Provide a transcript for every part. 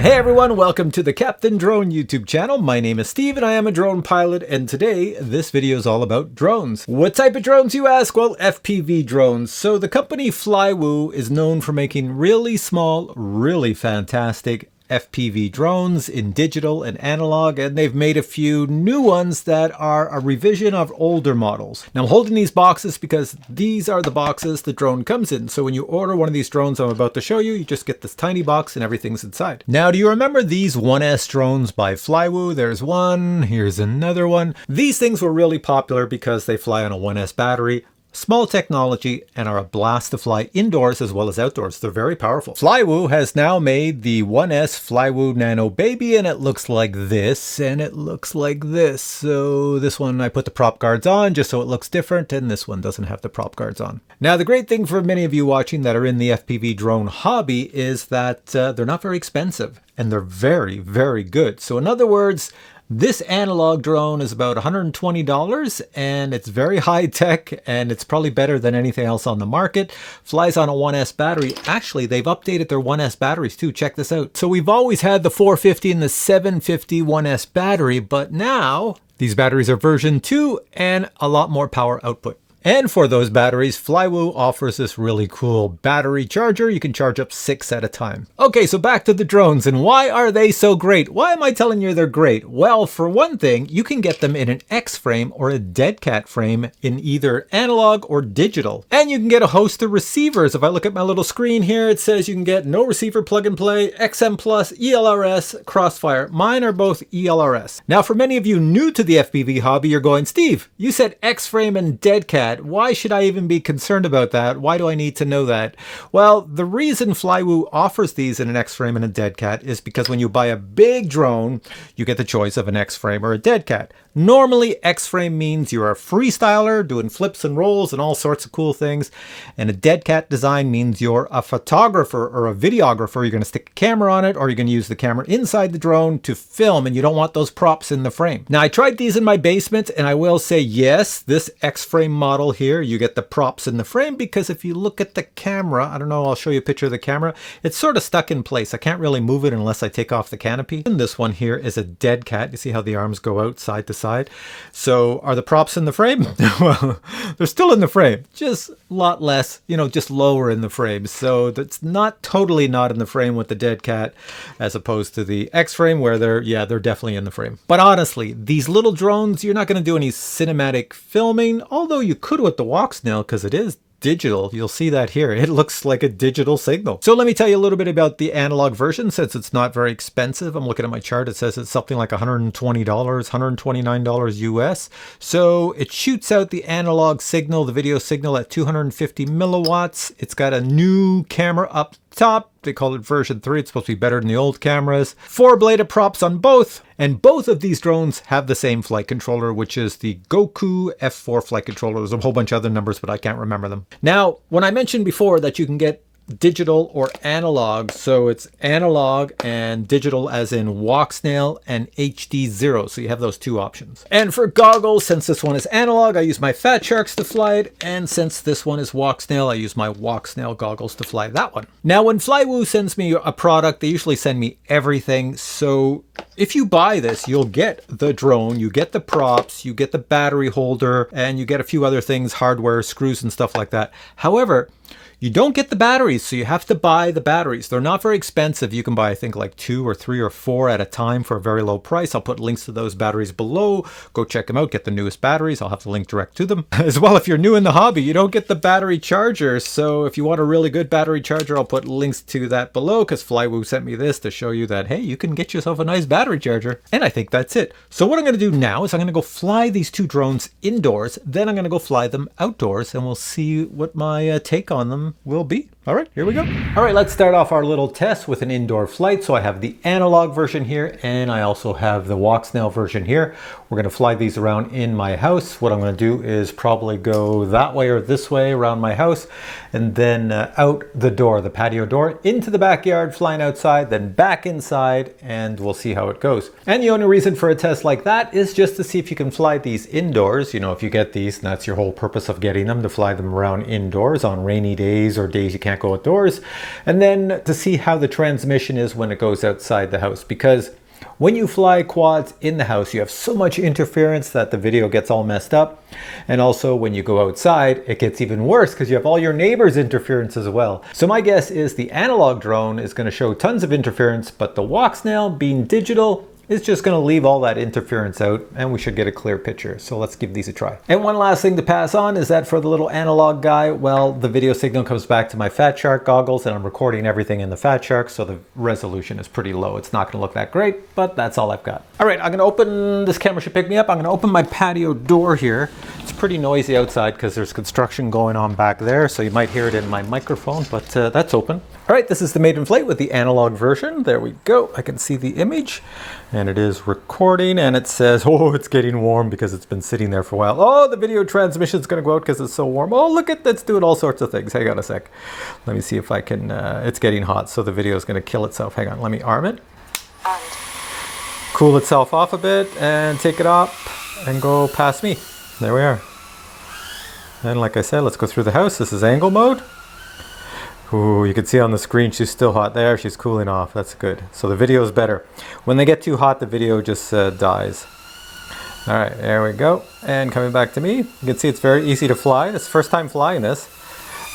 Hey everyone, welcome to the Captain Drone YouTube channel. My name is Steve and I am a drone pilot, and today this video is all about drones. What type of drones, you ask? Well, FPV drones. So the company Flywoo is known for making really small, really fantastic FPV drones in digital and analog, and they've made a few new ones that are a revision of older models. Now I'm holding these boxes because these are the boxes the drone comes in. So when you order one of these drones I'm about to show you, you just get this tiny box and everything's inside. Now, do you remember these 1S drones by Flywoo? There's one, here's another one. These things were really popular because they fly on a 1S battery. Small technology and are a blast to fly indoors as well as outdoors. They're very powerful. Flywoo has now made the 1S Flywoo Nano Baby, and it looks like this and it looks like this. So this one I put the prop guards on just so it looks different, and this one doesn't have the prop guards on. Now the great thing for many of you watching that are in the FPV drone hobby is that they're not very expensive and they're very, very good. So in other words, this analog drone is about $120 and it's very high tech and it's probably better than anything else on the market. Flies on a 1S battery. Actually, they've updated their 1S batteries too. Check this out. So we've always had the 450 and the 750 1S battery, but now these batteries are version 2 and a lot more power output. And for those batteries, Flywoo offers this really cool battery charger. You can charge up 6 at a time. Okay, so back to the drones, and why are they so great? Why am I telling you they're great? Well, for one thing, you can get them in an X frame or a dead cat frame in either analog or digital. And you can get a host of receivers. If I look at my little screen here, it says you can get no receiver plug and play, XM Plus, ELRS, Crossfire. Mine are both ELRS. Now, for many of you new to the FPV hobby, you're going, Steve, you said X frame and dead cat. Why should I even be concerned about that? Why do I need to know that? Well, the reason Flywoo offers these in an X-frame and a dead cat is because when you buy a big drone, you get the choice of an X-frame or a dead cat. Normally, X-frame means you're a freestyler doing flips and rolls and all sorts of cool things. And a dead cat design means you're a photographer or a videographer. You're going to stick a camera on it, or you're going to use the camera inside the drone to film, and you don't want those props in the frame. Now, I tried these in my basement, and I will say, yes, this X-frame model here, you get the props in the frame, because if you look at the camera, I don't know, I'll show you a picture of the camera, it's sort of stuck in place. I can't really move it unless I take off the canopy. And this one here is a dead cat. You see how the arms go out side to side? So are the props in the frame? Well, they're still in the frame, just a lot less, you know, just lower in the frame. So that's not totally not in the frame with the dead cat, as opposed to the X frame where they're definitely in the frame. But honestly, these little drones, you're not going to do any cinematic filming, although you could with the walk snail because it is digital. You'll see that here. It looks like a digital signal. So let me tell you a little bit about the analog version, since it's not very expensive. I'm looking at my chart. It says it's something like $120, $129 US. So it shoots out the analog signal, the video signal, at 250 milliwatts. It's got a new camera up top. They call it version 3. It's supposed to be better than the old cameras. 4-bladed props on both. And both of these drones have the same flight controller, which is the Goku F4 flight controller. There's a whole bunch of other numbers, but I can't remember them. Now, when I mentioned before that you can get digital or analog, so it's analog and digital as in walk snail and HD0, so you have those two options. And for goggles, since this one is analog, I use my Fat Sharks to fly it, and since this one is walk snail, I use my walk snail goggles to fly that one. Now when Flywoo sends me a product, they usually send me everything, so if you buy this, you'll get the drone, you get the props, you get the battery holder, and you get a few other things, hardware, screws and stuff like that. However, you don't get the batteries, so you have to buy the batteries. They're not very expensive. You can buy, I think, like 2 or 3 or 4 at a time for a very low price. I'll put links to those batteries below. Go check them out. Get the newest batteries. I'll have the link direct to them. As well, if you're new in the hobby, you don't get the battery charger. So if you want a really good battery charger, I'll put links to that below, because Flywoo sent me this to show you that, hey, you can get yourself a nice battery charger. And I think that's it. So what I'm going to do now is I'm going to go fly these 2 drones indoors. Then I'm going to go fly them outdoors, and we'll see what my take on them will be. All right, here we go. All right, let's start off our little test with an indoor flight. So I have the analog version here, and I also have the walk snail version here. We're going to fly these around in my house. What I'm going to do is probably go that way or this way around my house, and then out the door, the patio door, into the backyard, flying outside, then back inside, and we'll see how it goes. And the only reason for a test like that is just to see if you can fly these indoors. You know, if you get these, and that's your whole purpose of getting them, to fly them around indoors on rainy days or days you can't can't go outdoors. And then to see how the transmission is when it goes outside the house, because when you fly quads in the house, you have so much interference that the video gets all messed up. And also when you go outside, it gets even worse because you have all your neighbors' interference as well. So my guess is the analog drone is going to show tons of interference, but the walk snail, being digital, is just going to leave all that interference out, and we should get a clear picture. So let's give these a try. And one last thing to pass on is that for the little analog guy, well, the video signal comes back to my Fat Shark goggles, and I'm recording everything in the Fat Shark, so the resolution is pretty low. It's not going to look that great, but that's all I've got. All right, I'm going to open, this camera should pick me up. I'm going to open my patio door here. It's pretty noisy outside because there's construction going on back there, so you might hear it in my microphone, but that's open. All right, this is the maiden flight with the analog version. There we go. I can see the image, and it is recording, and it says, oh, it's getting warm because it's been sitting there for a while. Oh, the video transmission is going to go out because it's so warm. Oh, look at that's doing all sorts of things. Hang on a sec. Let me see if I can, it's getting hot, so the video is going to kill itself. Hang on, let me arm it. Cool itself off a bit and take it up and go past me. There we are. And like I said, let's go through the house. This is angle mode. Ooh, you can see on the screen she's still hot there. She's cooling off. That's good. So the video is better. When they get too hot, the video just dies. All right, there we go. And coming back to me, you can see it's very easy to fly. It's the first time flying this.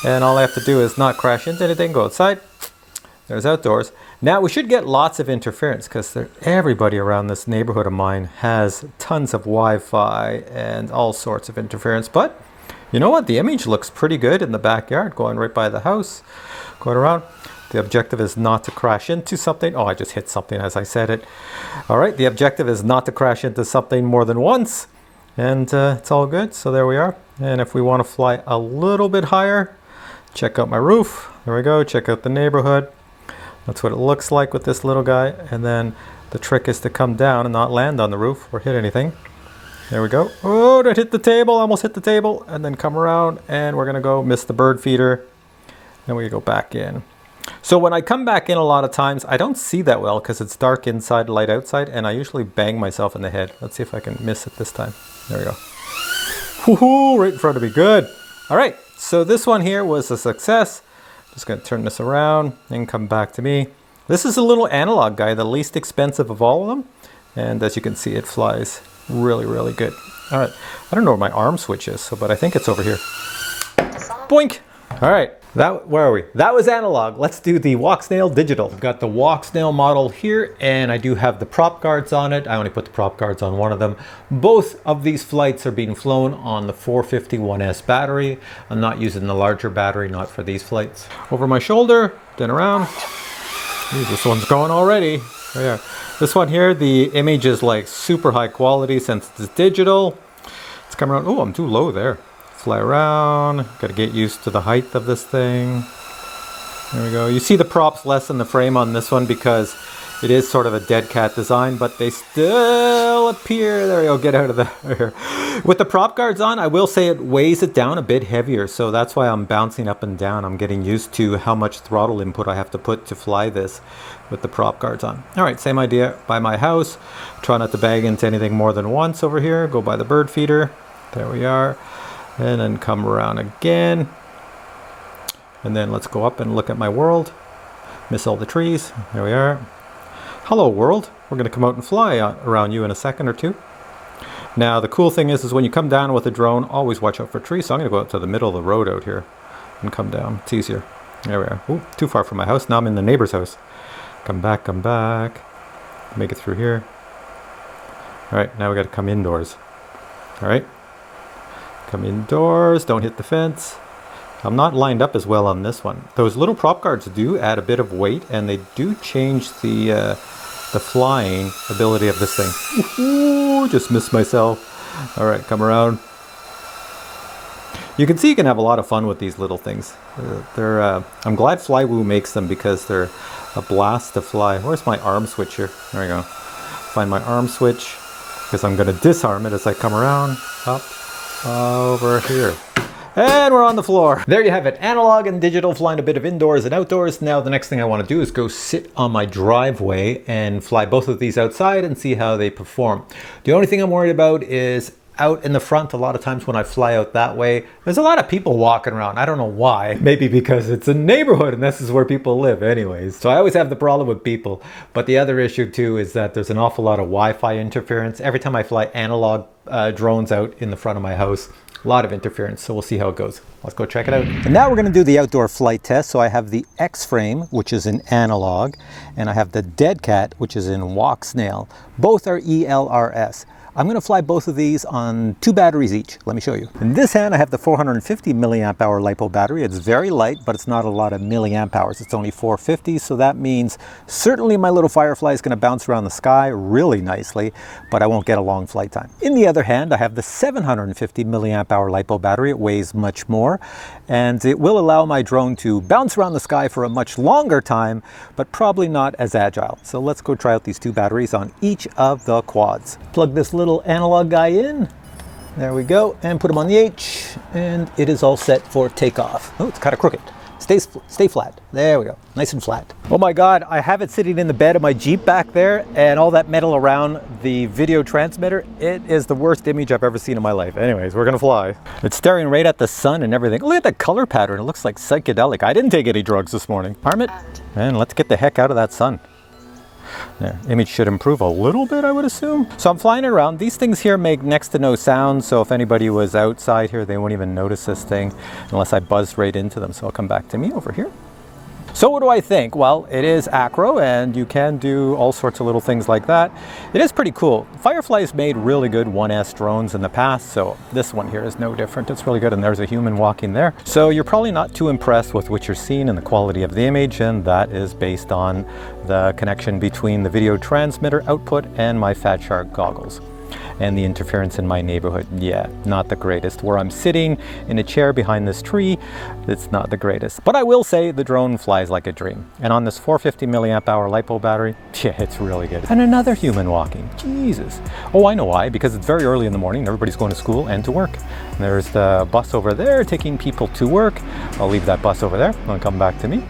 And all I have to do is not crash into anything, go outside. There's outdoors. Now we should get lots of interference because everybody around this neighborhood of mine has tons of Wi-Fi and all sorts of interference. But you know what? The image looks pretty good in the backyard, going right by the house, going around. The objective is not to crash into something. Oh, I just hit something as I said it. All right, the objective is not to crash into something more than once. And it's all good. So there we are. And if we want to fly a little bit higher, check out my roof. There we go. Check out the neighborhood. That's what it looks like with this little guy. And then the trick is to come down and not land on the roof or hit anything. There we go. Oh, that hit the table, almost hit the table. And then come around and we're gonna go miss the bird feeder. Then we go back in. So when I come back in a lot of times, I don't see that well because it's dark inside, light outside, and I usually bang myself in the head. Let's see if I can miss it this time. There we go. Woohoo, right in front of me, good. All right, so this one here was a success. Just gonna turn this around and come back to me. This is a little analog guy, the least expensive of all of them. And as you can see, it flies really, really good. All right, I don't know where my arm switch is, but I think it's over here. Boink. All right, where are we? That was analog. Let's do the walk snail digital. I've got the walk snail model here, and I do have the prop guards on it. I only put the prop guards on one of them. Both of these flights are being flown on the 451S battery. I'm not using the larger battery, not for these flights. Over my shoulder, then around. Ooh, this one's going already. Oh, yeah. This one here, the image is like super high quality since it's digital. It's coming around. Oh, I'm too low there. Fly around. Got to get used to the height of this thing. There we go. You see the props less in the frame on this one because it is sort of a dead cat design, but they still appear. There we go. Get out of there. With the prop guards on, I will say it weighs it down a bit heavier, so that's why I'm bouncing up and down. I'm getting used to how much throttle input I have to put to fly this with the prop guards on. All right, same idea by my house. Try not to bag into anything more than once over here. Go by the bird feeder. There we are. And then come around again. And then let's go up and look at my world. Miss all the trees. There we are. Hello, world. We're going to come out and fly around you in a second or two. Now, the cool thing is when you come down with a drone, always watch out for trees. So I'm going to go out to the middle of the road out here and come down. It's easier. There we are. Ooh, too far from my house. Now I'm in the neighbor's house. Come back, come back. Make it through here. All right, now we got to come indoors. All right. Come indoors. Don't hit the fence. I'm not lined up as well on this one. Those little prop guards do add a bit of weight, and they do change the flying ability of this thing. Ooh, just missed myself. All right, come around. You can see you can have a lot of fun with these little things. I'm glad Flywoo makes them because they're a blast to fly. Where's my arm switch here? There we go. Find my arm switch because I'm going to disarm it as I come around. Up, over here. And we're on the floor. There you have it, analog and digital, flying a bit of indoors and outdoors. Now the next thing I want to do is go sit on my driveway and fly both of these outside and see how they perform. The only thing I'm worried about is out in the front. A lot of times when I fly out that way, there's a lot of people walking around. I don't know why. Maybe because it's a neighborhood and this is where people live anyways. So I always have the problem with people. But the other issue too is that there's an awful lot of Wi-Fi interference. Every time I fly analog drones out in the front of my house, a lot of interference. So we'll see how it goes. Let's go check it out. And now we're going to do the outdoor flight test. So I have the X frame, which is in analog, and I have the Dead Cat, which is in walk snail. Both are ELRS. I'm going to fly both of these on 2 batteries each. Let me show you. In this hand, I have the 450 milliamp hour Lipo battery. It's very light, but it's not a lot of milliamp hours. It's only 450, so that means certainly my little Firefly is going to bounce around the sky really nicely, but I won't get a long flight time. In the other hand, I have the 750 milliamp hour Lipo battery. It weighs much more, and it will allow my drone to bounce around the sky for a much longer time, but probably not as agile. So let's go try out these 2 batteries on each of the quads. Plug this little analog guy in. There we go, and put him on the H, and it is all set for takeoff. Oh, it's kind of crooked. Stay flat. There we go, nice and flat. Oh my God, I have it sitting in the bed of my Jeep back there, and all that metal around the video transmitter. It is the worst image I've ever seen in my life. Anyways, we're gonna fly. It's staring right at the sun and everything. Look at that color pattern. It looks like psychedelic. I didn't take any drugs this morning. Arm it, and let's get the heck out of that sun. There, image should improve a little bit, I would assume. So I'm flying around. These things here make next to no sound, so if anybody was outside here, they won't even notice this thing unless I buzz right into them. So I'll come back to me over here. So what do I think? Well, it is acro, and you can do all sorts of little things like that. It is pretty cool. Firefly's made really good 1S drones in the past, so this one here is no different. It's really good, and there's a human walking there. So you're probably not too impressed with what you're seeing and the quality of the image, and that is based on the connection between the video transmitter output and my Fat Shark goggles. And the interference in my neighborhood, yeah, not the greatest. Where I'm sitting in a chair behind this tree, it's not the greatest. But I will say the drone flies like a dream. And on this 450 milliamp hour Lipo battery, yeah, it's really good. And another human walking, Jesus. Oh, I know why, because it's very early in the morning. Everybody's going to school and to work. And there's the bus over there taking people to work. I'll leave that bus over there. I'll come back to me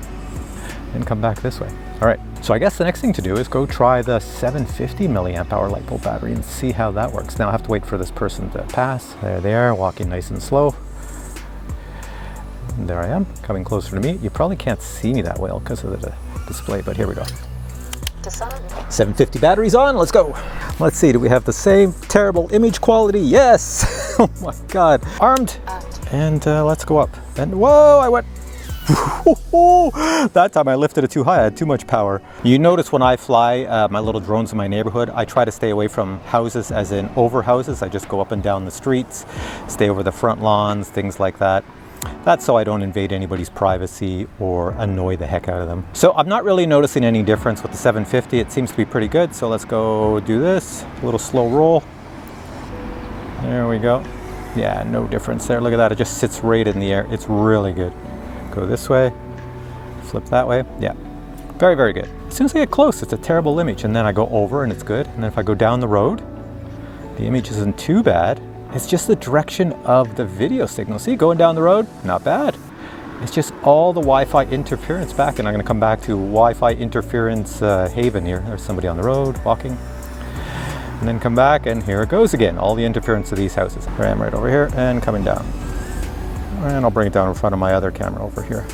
and come back this way. All right, so I guess the next thing to do is go try the 750 milliamp hour Lipo battery and see how that works. Now I have to wait for this person to pass. There they are, walking nice and slow. And there I am, coming closer to me. You probably can't see me that well because of the display, but here we go. 750 batteries on, let's go. Let's see, do we have the same terrible image quality? Yes! Oh my God. Armed, and let's go up. And whoa, I went. That time I lifted it too high. I had too much power. You notice when I fly my little drones in my neighborhood, I try to stay away from houses, as in over houses. I just go up and down the streets, stay over the front lawns, things like that. That's so I don't invade anybody's privacy or annoy the heck out of them. So I'm not really noticing any difference with the 750. It seems to be pretty good. So let's go do this. A little slow roll. There we go. Yeah, no difference there. Look at that. It just sits right in the air. It's really good. Go this way, flip that way. Yeah, very, very good. As soon as I get close, it's a terrible image, and then I go over and it's good. And then if I go down the road, the image isn't too bad. It's just the direction of the video signal. See, going down the road, not bad. It's just all the Wi-Fi interference back, and I'm gonna come back to Wi-Fi interference haven here. There's somebody on the road walking. And then come back, and here it goes again. All the interference of these houses. There I am right over here, and coming down. And I'll bring it down in front of my other camera over here.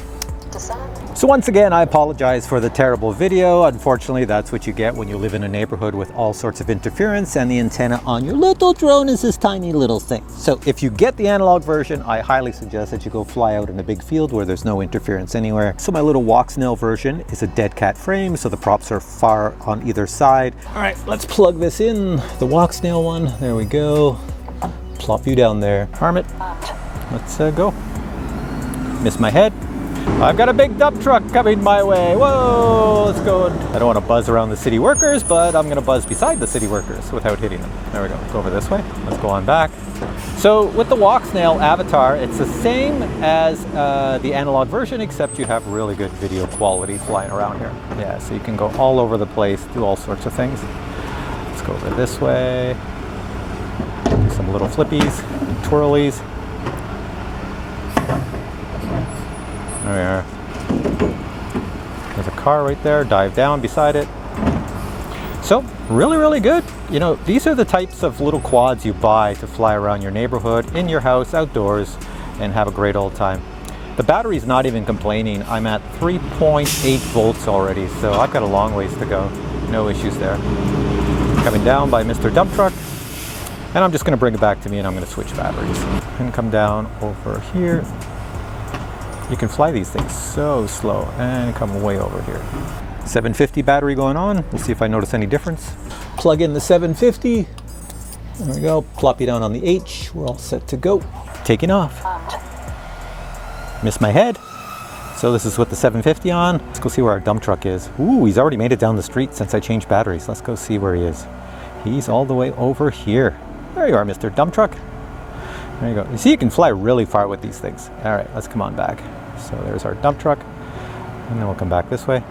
So once again, I apologize for the terrible video. Unfortunately, that's what you get when you live in a neighborhood with all sorts of interference, and the antenna on your little drone is this tiny little thing. So if you get the analog version, I highly suggest that you go fly out in a big field where there's no interference anywhere. So my little walk snail version is a dead cat frame, so the props are far on either side. All right, let's plug this in, the walk snail one. There we go. Plop you down there. Arm it. Let's go. Miss my head. I've got a big dump truck coming my way. Whoa, let's go. I don't want to buzz around the city workers, but I'm going to buzz beside the city workers without hitting them. There we go. Go over this way. Let's go on back. So with the walk snail avatar, it's the same as the analog version, except you have really good video quality flying around here. Yeah, so you can go all over the place, do all sorts of things. Let's go over this way. Do some little flippies, twirlies. There we are. There's a car right there. Dive down beside it. So really, really good. You know, these are the types of little quads you buy to fly around your neighborhood, in your house, outdoors, and have a great old time. The battery's not even complaining. I'm at 3.8 volts already, so I've got a long ways to go. No issues there. Coming down by Mr. Dump Truck, and I'm just going to bring it back to me, and I'm going to switch batteries. And come down over here. You can fly these things so slow, and come way over here. 750 battery going on. We'll see if I notice any difference. Plug in the 750. There we go. Plop you down on the H. We're all set to go. Taking off. Missed my head. So this is with the 750 on. Let's go see where our dump truck is. Ooh, he's already made it down the street since I changed batteries. Let's go see where he is. He's all the way over here. There you are, Mr. Dump Truck. There you go. You see, you can fly really far with these things. All right, let's come on back. So there's our dump truck. And then we'll come back this way.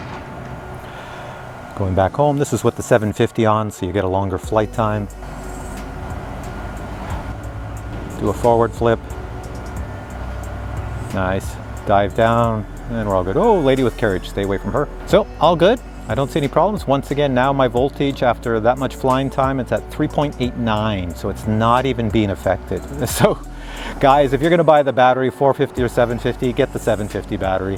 Going back home. This is with the 750 on, so you get a longer flight time. Do a forward flip. Nice. Dive down, and we're all good. Oh, lady with carriage, stay away from her. So, all good. I don't see any problems. Once again, now my voltage after that much flying time, it's at 3.89, so it's not even being affected. So, guys, if you're gonna buy the battery, 450 or 750, get the 750 battery.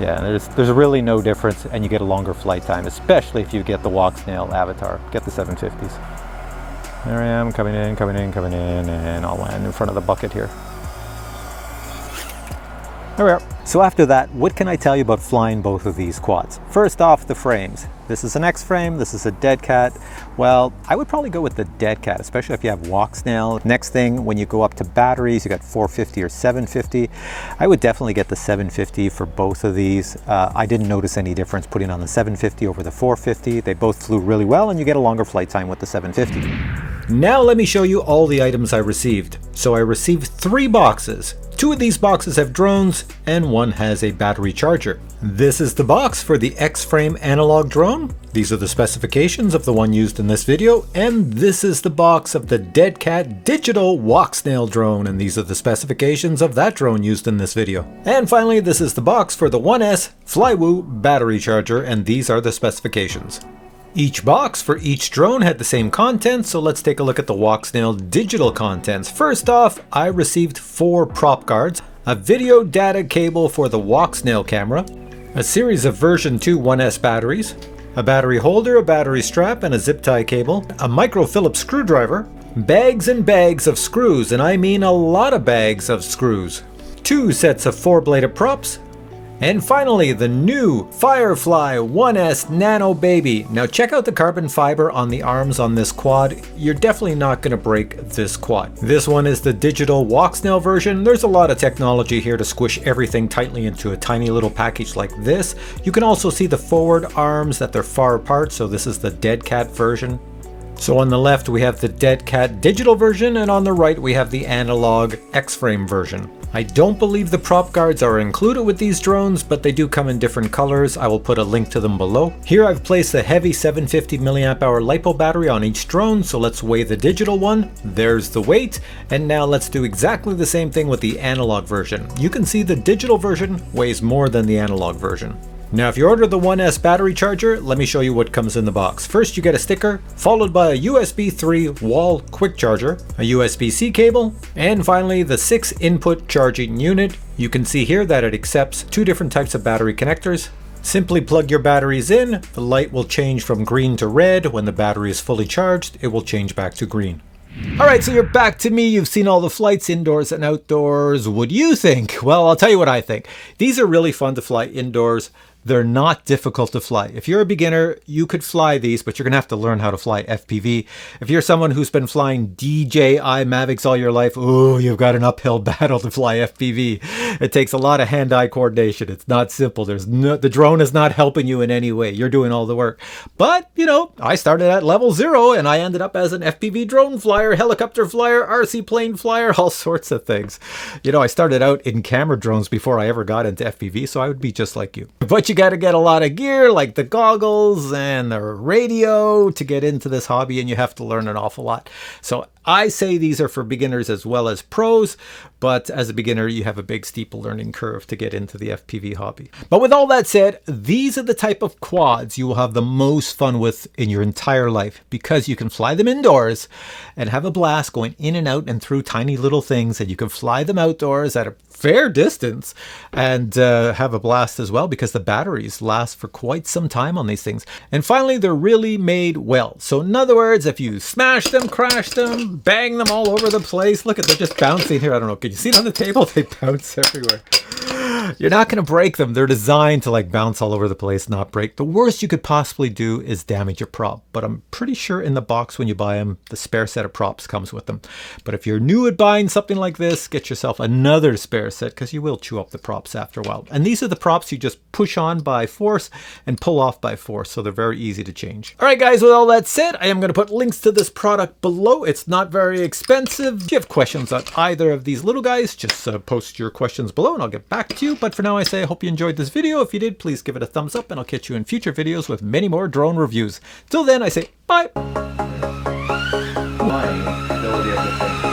Yeah, there's really no difference, and you get a longer flight time, especially if you get the walk snail avatar. Get the 750s. There I am, coming in, and I'll land in front of the bucket here. There we are. So after that, what can I tell you about flying both of these quads? First off, the frames. This is an X frame, this is a dead cat. Well, I would probably go with the dead cat, especially if you have walk snail. Next thing, when you go up to batteries, you got 450 or 750. I would definitely get the 750 for both of these. I didn't notice any difference putting on the 750 over the 450. They both flew really well, and you get a longer flight time with the 750. Now let me show you all the items I received. So I received 3 boxes. 2 of these boxes have drones, and 1 has a battery charger. This is the box for the X-frame analog drone. These are the specifications of the one used in this video, and this is the box of the Dead Cat digital walk snail drone, and these are the specifications of that drone used in this video. And finally, this is the box for the 1S Flywoo battery charger, and these are the specifications. Each box for each drone had the same content, so let's take a look at the walk snail digital contents. First off, I received 4 prop guards, a video data cable for the walk snail camera, a series of version 2 1S batteries, a battery holder, a battery strap, and a zip tie cable, a micro Phillips screwdriver, bags and bags of screws, and I mean a lot of bags of screws, 2 sets of 4-bladed props, and finally, the new Firefly 1S Nano Baby. Now check out the carbon fiber on the arms on this quad. You're definitely not going to break this quad. This one is the digital walk snail version. There's a lot of technology here to squish everything tightly into a tiny little package like this. You can also see the forward arms that they're far apart, so this is the Dead Cat version. So on the left we have the Dead Cat digital version, and on the right we have the analog X-frame version. I don't believe the prop guards are included with these drones, but they do come in different colors. I will put a link to them below. Here I've placed a heavy 750 mAh Lipo battery on each drone, so let's weigh the digital one. There's the weight, and now let's do exactly the same thing with the analog version. You can see the digital version weighs more than the analog version. Now if you order the 1S battery charger, let me show you what comes in the box. First you get a sticker, followed by a USB 3 wall quick charger, a USB-C cable, and finally the 6 input charging unit. You can see here that it accepts 2 different types of battery connectors. Simply plug your batteries in, the light will change from green to red. When the battery is fully charged, it will change back to green. Alright, so you're back to me. You've seen all the flights indoors and outdoors. What do you think? Well, I'll tell you what I think. These are really fun to fly indoors. They're not difficult to fly. If you're a beginner, you could fly these, but you're going to have to learn how to fly FPV. If you're someone who's been flying DJI Mavics all your life, oh, you've got an uphill battle to fly FPV. It takes a lot of hand-eye coordination. It's not simple. The drone is not helping you in any way. You're doing all the work. But, you know, I started at level 0 and I ended up as an FPV drone flyer, helicopter flyer, RC plane flyer, all sorts of things. You know, I started out in camera drones before I ever got into FPV, so I would be just like you. But you you got to get a lot of gear like the goggles and the radio to get into this hobby, and you have to learn an awful lot. So I say these are for beginners as well as pros, but as a beginner, you have a big steep learning curve to get into the FPV hobby. But with all that said, these are the type of quads you will have the most fun with in your entire life, because you can fly them indoors and have a blast going in and out and through tiny little things, and you can fly them outdoors at a fair distance and have a blast as well, because the batteries last for quite some time on these things. And finally, they're really made well. So in other words, if you smash them, crash them, bang them all over the place, look at, they're just bouncing here. I don't know, can you see it on the table? They bounce everywhere. You're not going to break them. They're designed to like bounce all over the place, not break. The worst you could possibly do is damage a prop, but I'm pretty sure in the box when you buy them, the spare set of props comes with them. But if you're new at buying something like this, get yourself another spare set, because you will chew up the props after a while. And these are the props you just push on by force and pull off by force, so they're very easy to change. All right, guys, with all that said, I am going to put links to this product below. It's not very expensive. If you have questions on either of these little guys, just post your questions below and I'll get back to you. But for now, I say I hope you enjoyed this video. If you did, please give it a thumbs up, and I'll catch you in future videos with many more drone reviews. Till then, I say bye. Ability of the thing.